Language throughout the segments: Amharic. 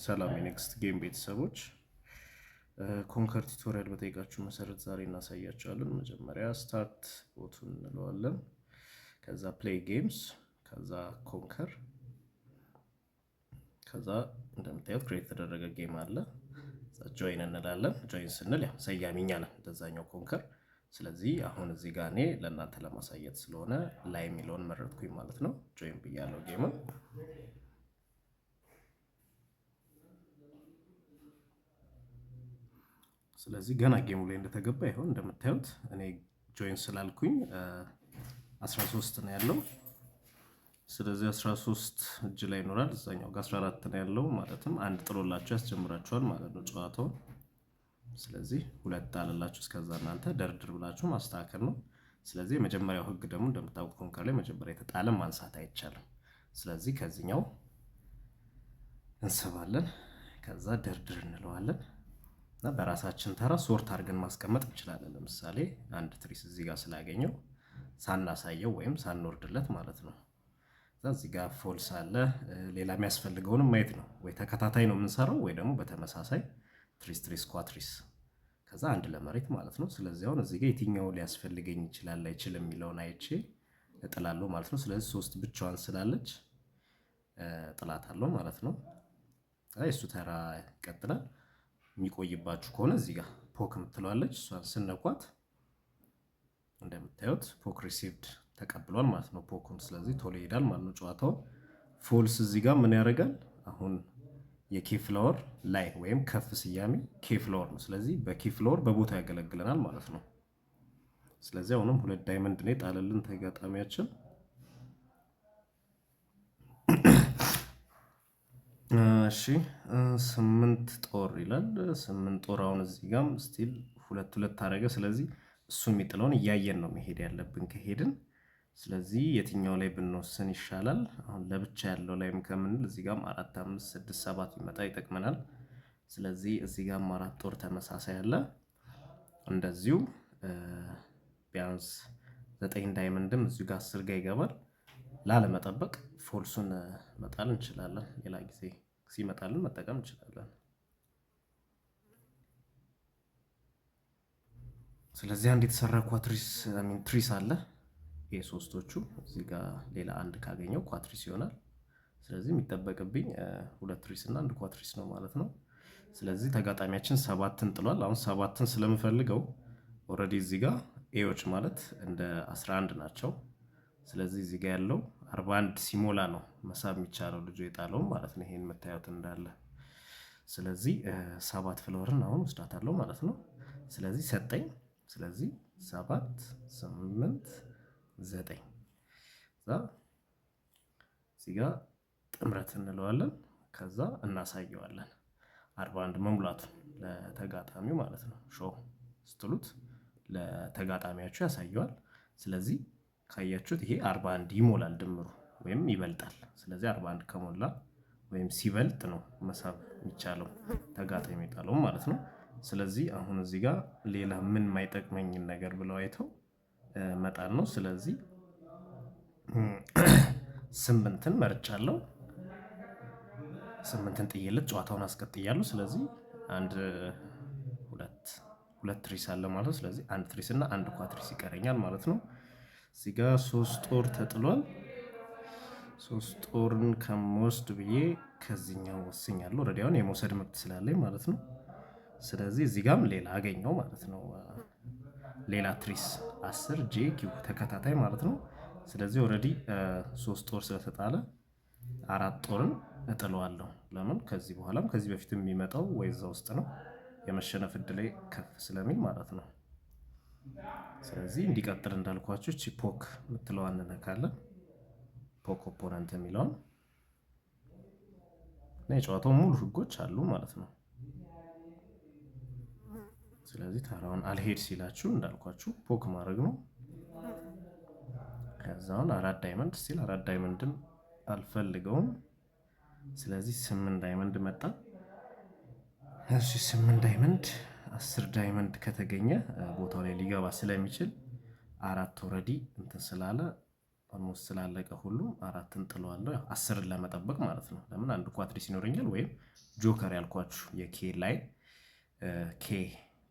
ሰላም የኔክስት ጌም ቤተሰቦች ኮንከር ቱቶሪያል በጠይቃችሁ መሰረት ዛሬ እናሳያቸዋለን። መጀመሪያ ስታርት ቦቱን እንለዋለን። ከዛ ፕሌይ ጌምስ፣ ከዛ ኮንከር፣ ከዛ እንደምታዩት ክሬት የተደረገ ጌም አለ። ጆይን እንላለን። ጆይን ስንል ያው ሰያሚኛ ነን እንደዛኛው ኮንከር። ስለዚህ አሁን እዚህ ጋር እኔ ለእናንተ ለማሳየት ስለሆነ ላይ የሚለውን መረጥኩኝ ማለት ነው። ጆይን ብያለው ጌሙን። ስለዚህ ገና ጌሙ ላይ እንደተገባ ይሆን እንደምታዩት እኔ ጆይን ስላልኩኝ 13 ነው ያለው። ስለዚህ 13 እጅ ላይ ይኖራል። እዛኛው ጋር 14 ነው ያለው። ማለትም አንድ ጥሎላችሁ ያስጀምራችኋል ማለት ነው ጨዋታውን። ስለዚህ ሁለት አለላችሁ። እስከዛ እናንተ ደርድር ብላችሁ ማስተካከል ነው። ስለዚህ የመጀመሪያው ህግ ደግሞ እንደምታውቁት ኮንከር ላይ መጀመሪያ የተጣለ ማንሳት አይቻልም። ስለዚህ ከዚህኛው እንስባለን፣ ከዛ ደርድር እንለዋለን እና በራሳችን ተራ ሶርት አድርገን ማስቀመጥ እንችላለን። ለምሳሌ አንድ ትሪስ እዚህ ጋር ስላገኘው ሳናሳየው ወይም ሳንወርድለት ማለት ነው። እዚህ ጋር ፎልስ አለ። ሌላ የሚያስፈልገውንም ማየት ነው። ወይ ተከታታይ ነው የምንሰራው ወይ ደግሞ በተመሳሳይ ትሪስ ትሪስ ኳትሪስ ከዛ አንድ ለመሬት ማለት ነው። ስለዚህ አሁን እዚህ ጋር የትኛው ሊያስፈልገኝ ይችላል አይችልም የሚለውን አይቼ እጥላለሁ ማለት ነው። ስለዚህ 3 ብቻዋን ስላለች ጥላታለሁ ማለት ነው። እሱ ተራ ይቀጥላል። የሚቆይባችሁ ከሆነ እዚህ ጋር ፖክ የምትለዋለች እሷን ስነኳት እንደምታዩት ፖክ ሪሲቭድ ተቀብሏል ማለት ነው ፖኩን። ስለዚህ ቶሎ ይሄዳል ማለት ነው ጨዋታው። ፎልስ እዚህ ጋር ምን ያደርጋል? አሁን የኬ ፍላወር ላይ ወይም ከፍ ስያሜ ኬ ፍላወር ነው። ስለዚህ በኬ ፍላወር በቦታ ያገለግለናል ማለት ነው። ስለዚህ አሁንም 2 ዳይመንድ ነው ጣለልን ተጋጣሚያችን። እሺ 8 ጦር ይላል። 8 ጦር አሁን እዚህ ጋርም ስቲል 2 አደረገ። ስለዚህ እሱ የሚጥለውን እያየን ነው መሄድ ያለብን ከሄድን። ስለዚህ የትኛው ላይ ብንወስን ይሻላል? አሁን ለብቻ ያለው ላይም ከምንል እዚህ ጋርም 4 5 6 7 ይመጣ ይጠቅመናል። ስለዚህ እዚህ ጋርም 4 ጦር ተመሳሳይ አለ። እንደዚሁ ቢያንስ 9 ዳይመንድም እዚህ ጋር 10 ጋር ይገባል። ላለመጠበቅ ፎልሱን መጣል እንችላለን። ሌላ ጊዜ ሲመጣልን መጠቀም እንችላለን። ስለዚህ አንድ የተሰራ ኳትሪስ ትሪስ አለ። ሶስቶቹ እዚህ ጋር ሌላ አንድ ካገኘው ኳትሪስ ይሆናል። ስለዚህ የሚጠበቅብኝ 2 ትሪስ እና 1 ኳትሪስ ነው ማለት ነው። ስለዚህ ተጋጣሚያችን 7ን ጥሏል። አሁን 7ን ስለምፈልገው ኦልሬዲ እዚህ ጋር ኤዎች ማለት እንደ 11 ናቸው። ስለዚህ እዚህ ጋር ያለው 41 ሲሞላ ነው መሳብ የሚቻለው ልጁ የጣለው ማለት ነው። ይሄን መታየት እንዳለ። ስለዚህ 7 ፍላወርን አሁን ወስዳታለሁ ማለት ነው። ስለዚህ ሰጠኝ። ስለዚህ 7 8 9 እዚህ ጋር ጥምረት እንለዋለን። ከዛ እናሳየዋለን 41 መሙላቱን ለተጋጣሚው ማለት ነው። ሾው ስትሉት ለተጋጣሚያችሁ ያሳየዋል። ስለዚህ ካያችሁት ይሄ 41 ይሞላል ድምሩ ወይም ይበልጣል። ስለዚህ 41 ከሞላ ወይም ሲበልጥ ነው መሳብ የሚቻለው ተጋጣሚ የጣለው ማለት ነው። ስለዚህ አሁን እዚህ ጋር ሌላ ምን ማይጠቅመኝን ነገር ብለው አይተው መጣል ነው። ስለዚህ 8ን መርጫለሁ። 8ን ጥዬለት ጨዋታውን አስቀጥያለሁ። ስለዚህ 2 ትሪስ አለ ማለት ነው። ስለዚህ 1 ትሪስ እና 1 ኳትሪስ ይቀረኛል ማለት ነው። እዚህ ጋር 3 ጦር ተጥሏል። 3 ጦርን ከምወስድ ብዬ ከዚህኛው ወስኛለሁ። ኦልሬዲ የመውሰድ መብት ስላለኝ ማለት ነው። ስለዚህ እዚህ ጋርም ሌላ አገኘው ማለት ነው። ሌላ ትሪስ 10 ጄ ኪው ተከታታይ ማለት ነው። ስለዚህ ኦልሬዲ 3 ጦር ስለተጣለ 4 ጦርን እጥለዋለሁ። ለምን? ከዚህ በኋላም ከዚህ በፊት የሚመጣው ወይ እዛ ውስጥ ነው የመሸነፍ እድሌ ከፍ ስለሚል ማለት ነው። ስለዚህ እንዲቀጥል እንዳልኳችሁ እቺ ፖክ የምትለዋን እንነካለን። ፖክ ኦፖነንት የሚለውን እና የጨዋታው ሙሉ ህጎች አሉ ማለት ነው። ስለዚህ ተራውን አልሄድ ሲላችሁ እንዳልኳችሁ ፖክ ማድረግ ነው። ከዛውን 4 ዳይመንድ ስቲል 4 ዳይመንድም አልፈልገውም። ስለዚህ 8 ዳይመንድ መጣ። እሺ 8 ዳይመንድ 10 ዳይመንድ ከተገኘ ቦታው ላይ ሊገባ ስለሚችል 4 ኦልሬዲ እንትን ስላለ ኦልሞስት ስላለቀ ሁሉ 4ን ጥለዋለሁ። 10ን ለመጠበቅ ማለት ነው። ለምን አንድ ኳትሪስ ይኖረኛል ወይም ጆከር ያልኳችሁ የኬ ላይ ኬ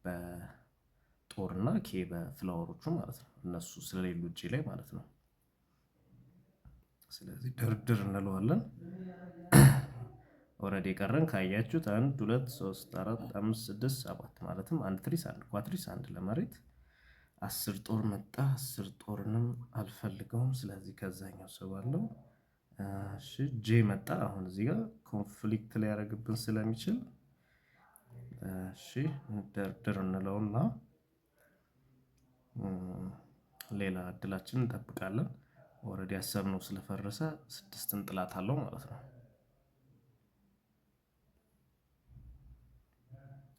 በጦርና ኬ በፍላወሮቹ ማለት ነው። እነሱ ስለሌሉ እጄ ላይ ማለት ነው። ስለዚህ ድርድር እንለዋለን። ኦልሬዲ የቀረን ካያችሁት 1 2 3 4 5 6 7 ማለትም አንድ ትሪስ አንድ ኳትሪስ አንድ ለመሬት 10 ጦር መጣ። 10 ጦርንም አልፈልገውም። ስለዚህ ከዛኛው ስባለው እሺ ጄ መጣ። አሁን እዚህ ጋር ኮንፍሊክት ላይ ያደርግብን ስለሚችል እሺ ድርድር እንለውና ሌላ እድላችንን እንጠብቃለን። ኦልሬዲ ያሰብነው ስለፈረሰ 6 ጥላት አለው ማለት ነው።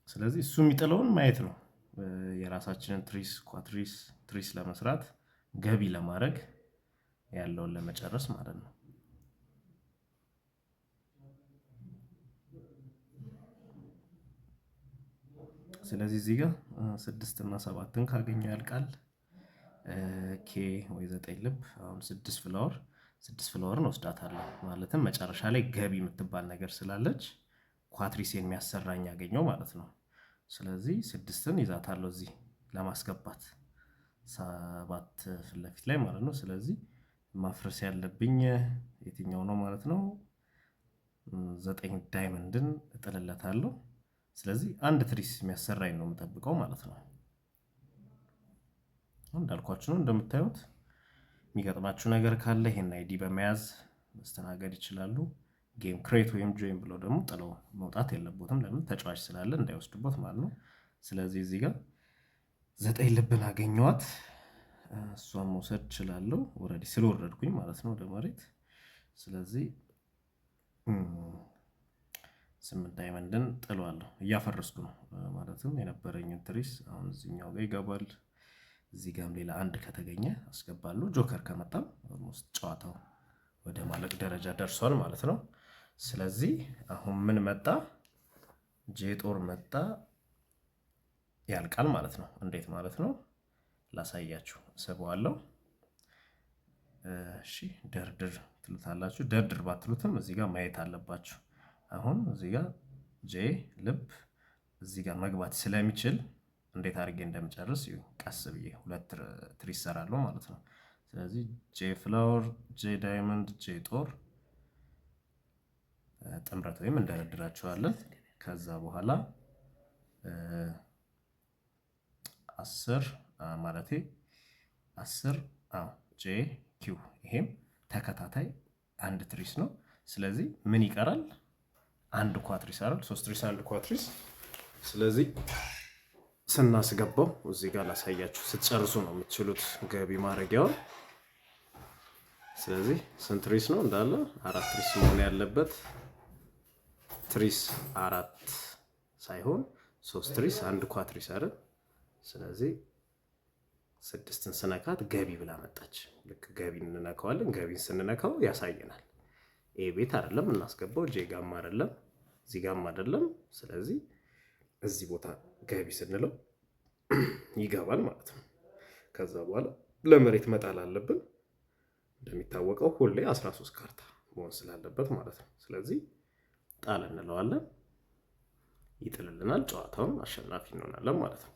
ስለዚህ እሱ የሚጥለውን ማየት ነው። የራሳችንን ትሪስ ኳትሪስ ትሪስ ለመስራት ገቢ ለማድረግ ያለውን ለመጨረስ ማለት ነው። ስለዚህ እዚህ ጋር 6 እና 7ን ካገኘው ያልቃል። ኬ ወይ 9 ልብ አሁን 6 ፍላወርን ወስዳታለሁ። ማለትም መጨረሻ ላይ ገቢ የምትባል ነገር ስላለች ኳትሪሴን የሚያሰራኝ ያገኘው ማለት ነው። ስለዚህ 6ን ይዛታለሁ እዚህ ለማስገባት 7 ፊት ለፊት ላይ ማለት ነው። ስለዚህ ማፍረስ ያለብኝ የትኛው ነው ማለት ነው? 9 ዳይመንድን እጥልለታለሁ። ስለዚህ አንድ ትሪስ የሚያሰራኝ ነው የምጠብቀው ማለት ነው። እንዳልኳችሁ ነው። እንደምታዩት የሚገጥማችሁ ነገር ካለ ይሄን አይዲ በመያዝ መስተናገድ ይችላሉ። ጌም ክሬት ወይም ጆይን ብለው ደግሞ ጥለው መውጣት የለበትም። ለምን ተጫዋች ስላለ እንዳይወስድበት ማለት ነው። ስለዚህ እዚህ ጋር 9 ልብን አገኘዋት። እሷን መውሰድ እችላለሁ ኦልሬዲ ስለወረድኩኝ ማለት ነው ወደ መሬት። ስለዚህ 8 ዳይመንድን ጥሏለሁ። እያፈረስኩ ነው ማለትም የነበረኝን ትሪስ አሁን እዚህኛው ጋር ይገባል። እዚህ ጋርም ሌላ አንድ ከተገኘ አስገባለሁ። ጆከር ከመጣም ኦልሞስት ጨዋታው ወደ ማለቅ ደረጃ ደርሷል ማለት ነው። ስለዚህ አሁን ምን መጣ? ጄ ጦር መጣ። ያልቃል ማለት ነው። እንዴት ማለት ነው? ላሳያችሁ። ስበዋለሁ። እሺ ደርድር ትሉታላችሁ። ደርድር ባትሉትም እዚህ ጋር ማየት አለባችሁ። አሁን እዚህ ጋር ጄ ልብ እዚህ ጋር መግባት ስለሚችል እንዴት አድርጌ እንደምጨርስ ቀስ ብዬ 2 ትሪስ ሰራለሁ ማለት ነው። ስለዚህ ጄ ፍላወር፣ ጄ ዳይመንድ፣ ጄ ጦር ጥምረት ወይም እንደረድራቸዋለን። ከዛ በኋላ 10 ማለቴ 10 ጄ ኪው ይሄም ተከታታይ አንድ ትሪስ ነው። ስለዚህ ምን ይቀራል? አንድ ኳትሪስ አይደል? 3 ትሪስ አንድ ኳትሪስ። ስለዚህ ስናስገባው እዚህ ጋር ላሳያችሁ። ስትጨርሱ ነው የምትችሉት ገቢ ማድረጊያውን። ስለዚህ ስንት ትሪስ ነው እንዳለ? 4 ትሪስ መሆን ያለበት። ትሪስ 4 ሳይሆን 3 ትሪስ አንድ ኳትሪስ አይደል? ስለዚህ 6ን ስነካት ገቢ ብላ መጣች። ልክ ገቢን እንነካዋለን። ገቢን ስንነካው ያሳየናል። ኤ ቤት አይደለም እናስገባው፣ ጄ ጋም አይደለም፣ እዚህ ጋም አይደለም። ስለዚህ እዚህ ቦታ ገቢ ስንለው ይገባል ማለት ነው። ከዛ በኋላ ለመሬት መጣል አለብን። እንደሚታወቀው ሁሌ 13 ካርታ መሆን ስላለበት ማለት ነው። ስለዚህ ጣል እንለዋለን፣ ይጥልልናል። ጨዋታውን አሸናፊ እንሆናለን ማለት ነው።